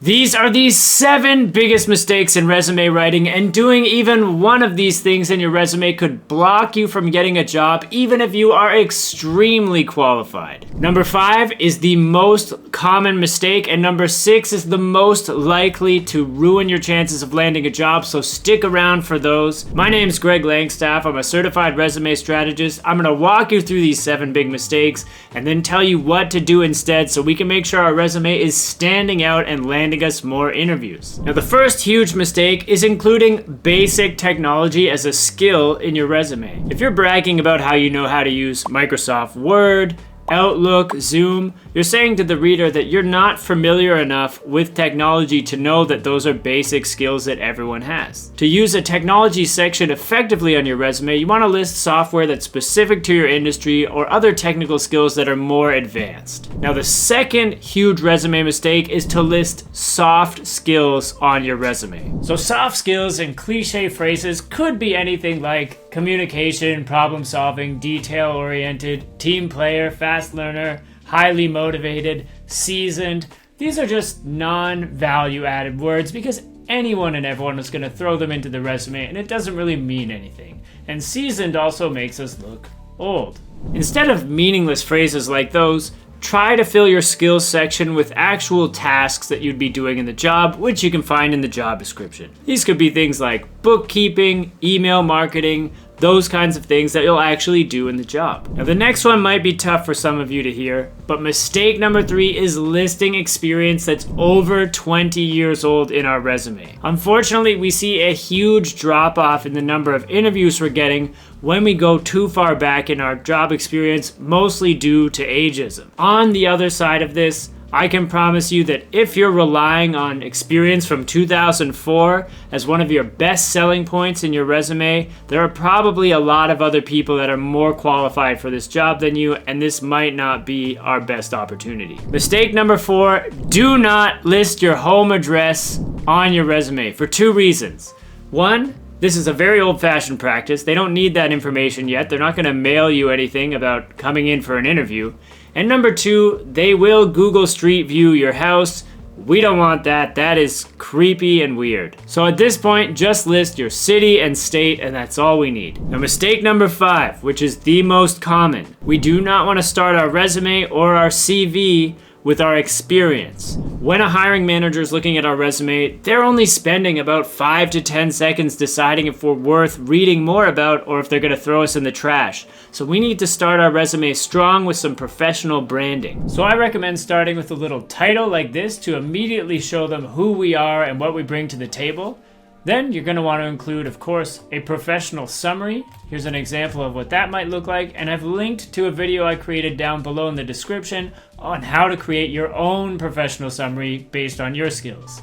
These are the 7 biggest mistakes in resume writing, and doing even one of these things in your resume could block you from getting a job even if you are extremely qualified. Number 5 is the most common mistake, and number 6 is the most likely to ruin your chances of landing a job, so stick around for those. My name's Greg Langstaff. I'm a certified resume strategist. I'm gonna walk you through these 7 big mistakes and then tell you what to do instead so we can make sure our resume is standing out and landing us more interviews. Now, the first huge mistake is including basic technology as a skill in your resume. If you're bragging about how you know how to use Microsoft Word, Outlook, Zoom, you're saying to the reader that you're not familiar enough with technology to know that those are basic skills that everyone has. To use a technology section effectively on your resume, you want to list software that's specific to your industry or other technical skills that are more advanced. Now, the second huge resume mistake is to list soft skills on your resume. So soft skills and cliche phrases could be anything like communication, problem solving, detail-oriented, team player, fast learner, highly motivated, seasoned. These are just non-value added words because anyone and everyone is going to throw them into the resume and it doesn't really mean anything. And seasoned also makes us look old. Instead of meaningless phrases like those, try to fill your skills section with actual tasks that you'd be doing in the job, which you can find in the job description. These could be things like bookkeeping, email marketing, those kinds of things that you'll actually do in the job. Now, the next one might be tough for some of you to hear, but mistake number 3 is listing experience that's over 20 years old in our resume. Unfortunately, we see a huge drop off in the number of interviews we're getting when we go too far back in our job experience, mostly due to ageism. On the other side of this, I can promise you that if you're relying on experience from 2004 as one of your best selling points in your resume, there are probably a lot of other people that are more qualified for this job than you, and this might not be our best opportunity. Mistake number 4, do not list your home address on your resume for 2 reasons. 1, this is a very old-fashioned practice. They don't need that information yet. They're not going to mail you anything about coming in for an interview. And number 2, they will Google Street View your house. We don't want that. That is creepy and weird. So at this point, just list your city and state, and that's all we need. Now, mistake number 5, which is the most common. We do not want to start our resume or our CV with our experience. When a hiring manager is looking at our resume, they're only spending about 5 to 10 seconds deciding if we're worth reading more about or if they're going to throw us in the trash. So we need to start our resume strong with some professional branding. So I recommend starting with a little title like this to immediately show them who we are and what we bring to the table. Then you're going to want to include, of course, a professional summary. Here's an example of what that might look like, and I've linked to a video I created down below in the description on how to create your own professional summary based on your skills.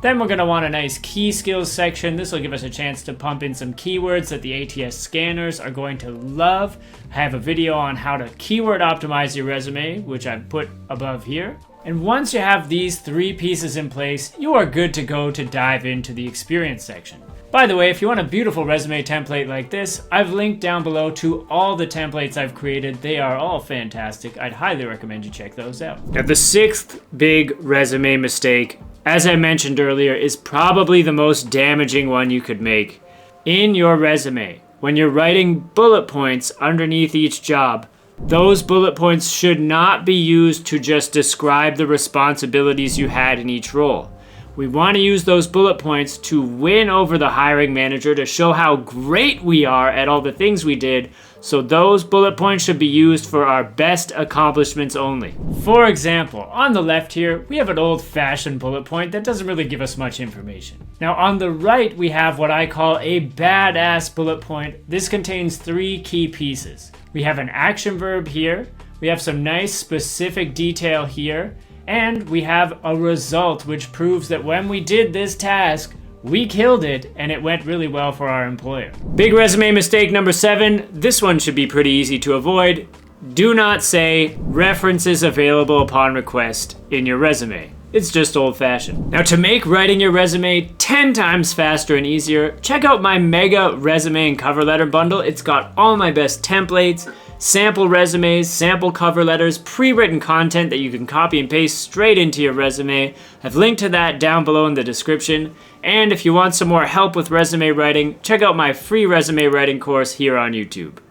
Then we're going to want a nice key skills section. This will give us a chance to pump in some keywords that the ATS scanners are going to love. I have a video on how to keyword optimize your resume, which I've put above here. And once you have these 3 pieces in place, you are good to go to dive into the experience section. By the way, if you want a beautiful resume template like this, I've linked down below to all the templates I've created. They are all fantastic. I'd highly recommend you check those out. Now, the 6th big resume mistake, as I mentioned earlier, is probably the most damaging one you could make. In your resume, when you're writing bullet points underneath each job, those bullet points should not be used to just describe the responsibilities you had in each role. We want to use those bullet points to win over the hiring manager, to show how great we are at all the things we did. So those bullet points should be used for our best accomplishments only. For example, on the left here, we have an old-fashioned bullet point that doesn't really give us much information. Now on the right, we have what I call a badass bullet point. This contains 3 key pieces. We have an action verb here, we have some nice specific detail here, and we have a result which proves that when we did this task, we killed it and it went really well for our employer. Big resume mistake number 7, this one should be pretty easy to avoid. Do not say references available upon request in your resume. It's just old-fashioned. Now, to make writing your resume 10 times faster and easier, check out my mega resume and cover letter bundle. It's got all my best templates, sample resumes, sample cover letters, pre-written content that you can copy and paste straight into your resume. I've linked to that down below in the description. And if you want some more help with resume writing, check out my free resume writing course here on YouTube.